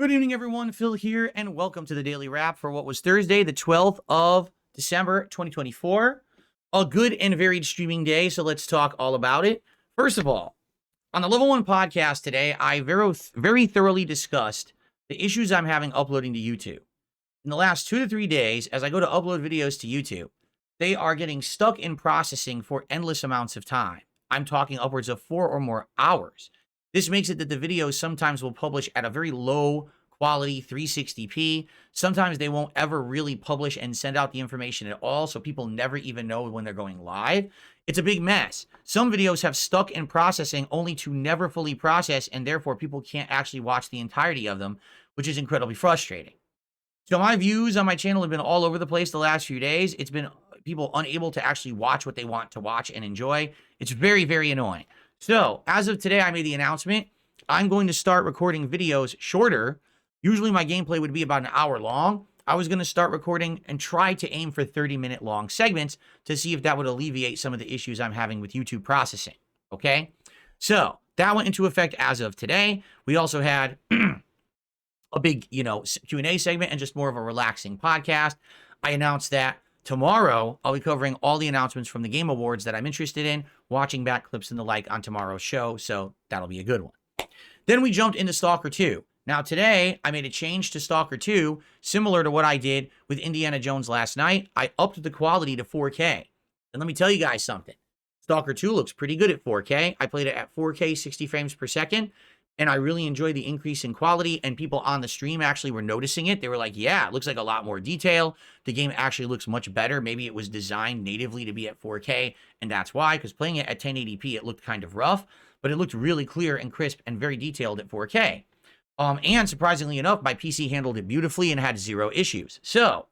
Good evening, everyone. Phil here, and welcome to the Daily Wrap for what was Thursday, the 12th of December, 2024. A good and varied streaming day, so let's talk all about it. First of all, on the Level 1 podcast today, I very thoroughly discussed the issues I'm having uploading to YouTube. In the last 2 to 3 days, as I go to upload videos to YouTube, they are getting stuck in processing for endless amounts of time. I'm talking upwards of 4 or more hours. This makes it that the videos sometimes will publish at a very low quality 360p. Sometimes they won't ever really publish and send out the information at all, so people never even know when they're going live. It's a big mess. Some videos have stuck in processing only to never fully process, and therefore people can't actually watch the entirety of them, which is incredibly frustrating. So my views on my channel have been all over the place the last few days. It's been people unable to actually watch what they want to watch and enjoy. It's very, very annoying. So as of today, I made the announcement. I'm going to start recording videos shorter. Usually my gameplay would be about an hour long. I was going to start recording and try to aim for 30-minute long segments to see if that would alleviate some of the issues I'm having with YouTube processing. Okay? So that went into effect as of today. We also had a big, Q&A segment and just more of a relaxing podcast. I announced that tomorrow I'll be covering all the announcements from the Game Awards that I'm interested in, watching back clips and the like on tomorrow's show, so that'll be a good one. Then we jumped into Stalker 2. Now today, I made a change to Stalker 2, similar to what I did with Indiana Jones last night. I upped the quality to 4K. And let me tell you guys something. Stalker 2 looks pretty good at 4K. I played it at 4K, 60 frames per second. And I really enjoyed the increase in quality, and people on the stream actually were noticing it. They were like, yeah, it looks like a lot more detail. The game actually looks much better. Maybe it was designed natively to be at 4K, and that's why, because playing it at 1080p, it looked kind of rough, but it looked really clear and crisp and very detailed at 4K. And surprisingly enough, my PC handled it beautifully and had zero issues. So,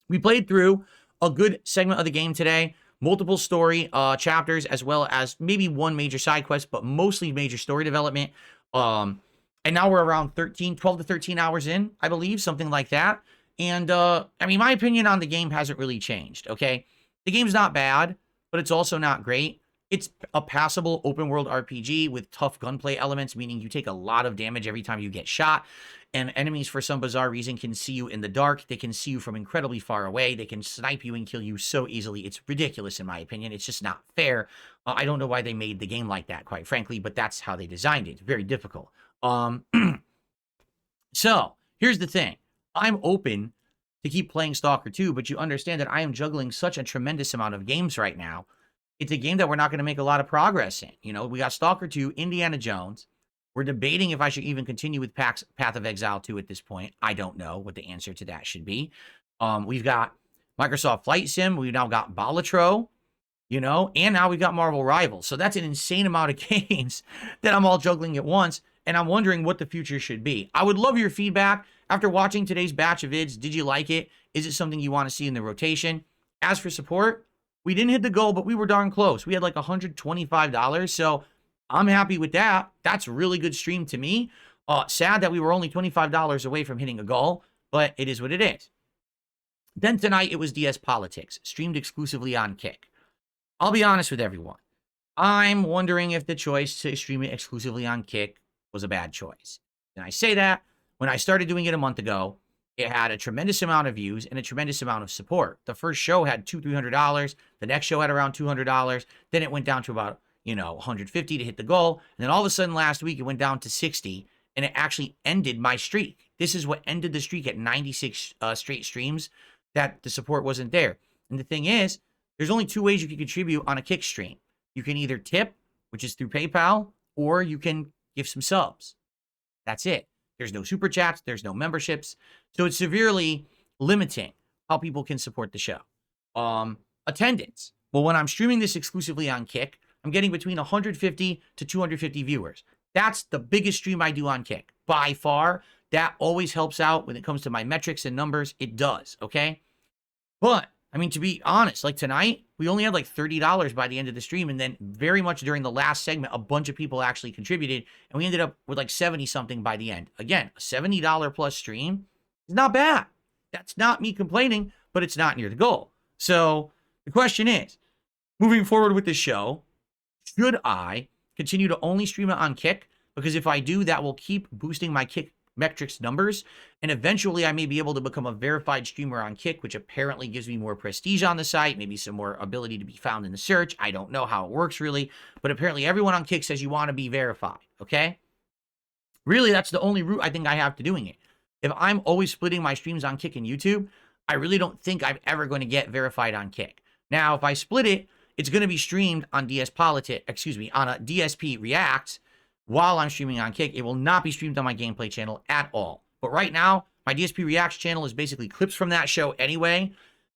we played through a good segment of the game today. Multiple story chapters, as well as maybe one major side quest, but mostly major story development. And now we're around 12 to 13 hours in, I believe, something like that. And, my opinion on the game hasn't really changed, okay? The game's not bad, but it's also not great. It's a passable open-world RPG with tough gunplay elements, meaning you take a lot of damage every time you get shot, and enemies, for some bizarre reason, can see you in the dark. They can see you from incredibly far away. They can snipe you and kill you so easily. It's ridiculous, in my opinion. It's just not fair. I don't know why they made the game like that, quite frankly, but that's how they designed it. It's very difficult. So, here's the thing. I'm open to keep playing Stalker 2, but you understand that I am juggling such a tremendous amount of games right now. It's a game that we're not going to make a lot of progress in. We got Stalker 2, Indiana Jones. We're debating if I should even continue with Path of Exile 2 at this point. I don't know what the answer to that should be. We've got Microsoft Flight Sim. We've now got Balatro, and now we've got Marvel Rivals. So that's an insane amount of games that I'm all juggling at once, and I'm wondering what the future should be. I would love your feedback. After watching today's batch of vids, did you like it? Is it something you want to see in the rotation? As for support, we didn't hit the goal, but we were darn close. We had like $125, so I'm happy with that. That's a really good stream to me. Sad that we were only $25 away from hitting a goal, but it is what it is. Then tonight, it was DSPolitics, streamed exclusively on Kick. I'll be honest with everyone. I'm wondering if the choice to stream it exclusively on Kick was a bad choice. And I say that when I started doing it a month ago, it had a tremendous amount of views and a tremendous amount of support. The first show had $200-$300. The next show had around $200. Then it went down to about, $150 to hit the goal. And then all of a sudden last week, it went down to $60, and it actually ended my streak. This is what ended the streak at 96 straight streams, that the support wasn't there. And the thing is, there's only 2 ways you can contribute on a Kick stream. You can either tip, which is through PayPal, or you can give some subs. That's it. There's no super chats. There's no memberships. So it's severely limiting how people can support the show. Attendance. Well, when I'm streaming this exclusively on Kick, I'm getting between 150 to 250 viewers. That's the biggest stream I do on Kick. By far, that always helps out when it comes to my metrics and numbers. It does, okay? But, to be honest, like tonight, we only had like $30 by the end of the stream, and then very much during the last segment, a bunch of people actually contributed, and we ended up with like 70-something by the end. Again, a $70 plus stream is not bad. That's not me complaining, but it's not near the goal. So the question is, moving forward with this show, should I continue to only stream it on Kick because if I do, that will keep boosting my Kick metrics numbers, and eventually I may be able to become a verified streamer on Kick, which apparently gives me more prestige on the site, maybe some more ability to be found in the search. I don't know how it works really, but apparently everyone on Kick says you want to be verified, okay? Really, that's the only route I think I have to doing it. If I'm always splitting my streams on Kick and YouTube, I really don't think I'm ever going to get verified on Kick. Now, if I split it, it's going to be streamed on DSPolitics, on a DSP Reacts while I'm streaming on Kick. It will not be streamed on my gameplay channel at all. But right now, my DSP Reacts channel is basically clips from that show anyway.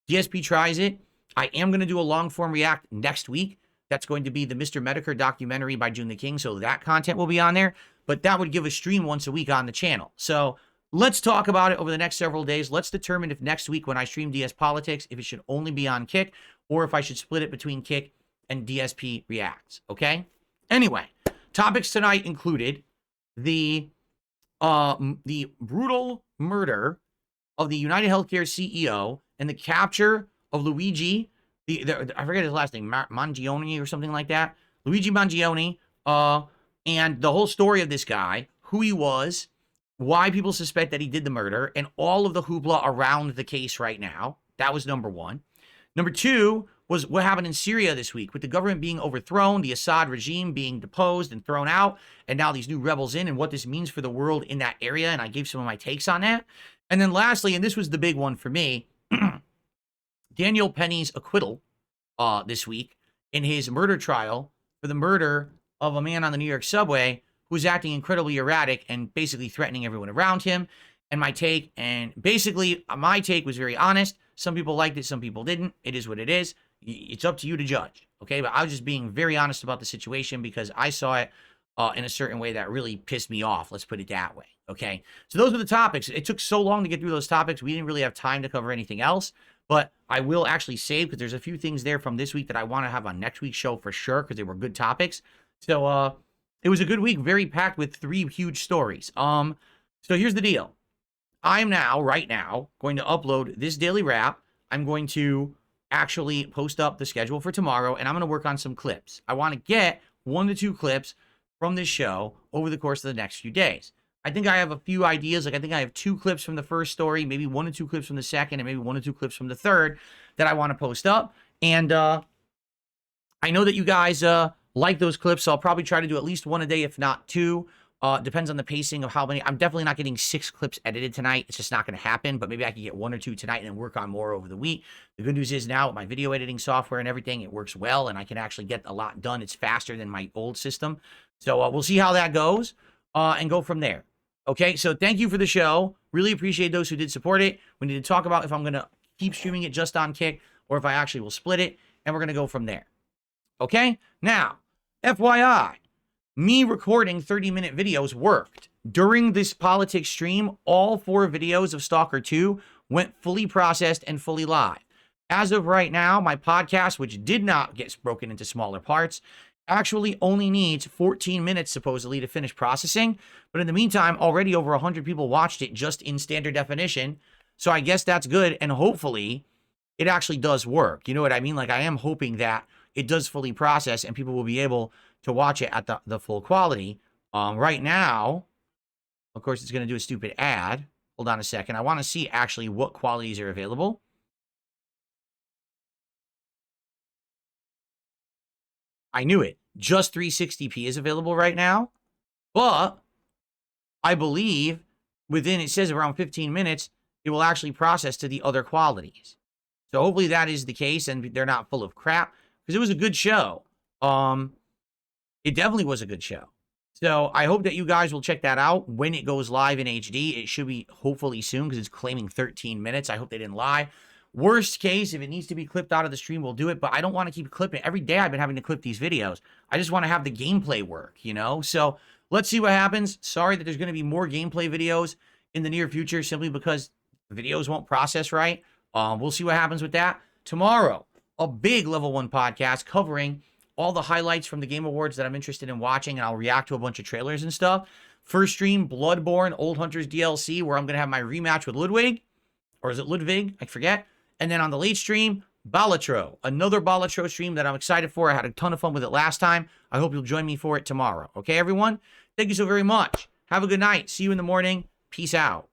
DSP tries it. I am going to do a long-form react next week. That's going to be the Mr. Medicare documentary by June the King, so that content will be on there. But that would give a stream once a week on the channel. So let's talk about it over the next several days. Let's determine if next week when I stream DSPolitics, if it should only be on Kick, or if I should split it between Kick and DSP Reacts, okay? Anyway, topics tonight included the brutal murder of the United Healthcare CEO and the capture of Luigi, I forget his last name, Mangione or something like that. Luigi Mangione, and the whole story of this guy, who he was, why people suspect that he did the murder, and all of the hoopla around the case right now. That was number one. Number two was what happened in Syria this week with the government being overthrown, the Assad regime being deposed and thrown out, and now these new rebels in, and what this means for the world in that area. And I gave some of my takes on that. And then lastly, and this was the big one for me, Daniel Penny's acquittal this week in his murder trial for the murder of a man on the New York subway who was acting incredibly erratic and basically threatening everyone around him. And my take, my take was very honest. Some people liked it, some people didn't. It is what it is. It's up to you to judge, okay? But I was just being very honest about the situation because I saw it in a certain way that really pissed me off. Let's put it that way, okay? So those were the topics. It took so long to get through those topics. We didn't really have time to cover anything else. But I will actually save because there's a few things there from this week that I want to have on next week's show for sure because they were good topics. So it was a good week, very packed with 3 huge stories. So here's the deal. I'm now, right now, going to upload this daily wrap. I'm going to actually post up the schedule for tomorrow, and I'm going to work on some clips. I want to get 1 to 2 clips from this show over the course of the next few days. I think I have a few ideas. Like I think I have 2 clips from the first story, maybe 1 to 2 clips from the second, and maybe 1 to 2 clips from the third that I want to post up. And I know that you guys like those clips, so I'll probably try to do at least 1 a day, if not 2. Depends on the pacing of how many. I'm definitely not getting 6 clips edited tonight. It's just not going to happen, but maybe I can get 1 or 2 tonight and then work on more over the week. The good news is now with my video editing software and everything, it works well, and I can actually get a lot done. It's faster than my old system. So we'll see how that goes and go from there. Okay, so thank you for the show. Really appreciate those who did support it. We need to talk about if I'm going to keep streaming it just on Kick or if I actually will split it, and we're going to go from there. Okay, now, FYI, me recording 30-minute videos worked. During this politics stream, all 4 videos of Stalker 2 went fully processed and fully live. As of right now, my podcast, which did not get broken into smaller parts, actually only needs 14 minutes supposedly to finish processing. But in the meantime, already over 100 people watched it just in standard definition. So I guess that's good. And hopefully it actually does work. You know what I mean? Like I am hoping that it does fully process and people will be able to watch it at the full quality. Right now, of course, it's going to do a stupid ad. Hold on a second. I want to see actually what qualities are available. I knew it. Just 360p is available right now. But I believe within, it says around 15 minutes, it will actually process to the other qualities. So hopefully that is the case and they're not full of crap. Because it was a good show. It definitely was a good show. So I hope that you guys will check that out when it goes live in HD. It should be hopefully soon because it's claiming 13 minutes. I hope they didn't lie. Worst case, if it needs to be clipped out of the stream, we'll do it. But I don't want to keep clipping. Every day I've been having to clip these videos. I just want to have the gameplay work, you know? So let's see what happens. Sorry that there's going to be more gameplay videos in the near future simply because the videos won't process right. We'll see what happens with that. Tomorrow, a big level 1 podcast covering all the highlights from the Game Awards that I'm interested in watching, and I'll react to a bunch of trailers and stuff. First stream, Bloodborne, Old Hunters DLC, where I'm going to have my rematch with Ludwig. Or is it Ludwig? I forget. And then on the late stream, Balatro, another Balatro stream that I'm excited for. I had a ton of fun with it last time. I hope you'll join me for it tomorrow. Okay, everyone? Thank you so very much. Have a good night. See you in the morning. Peace out.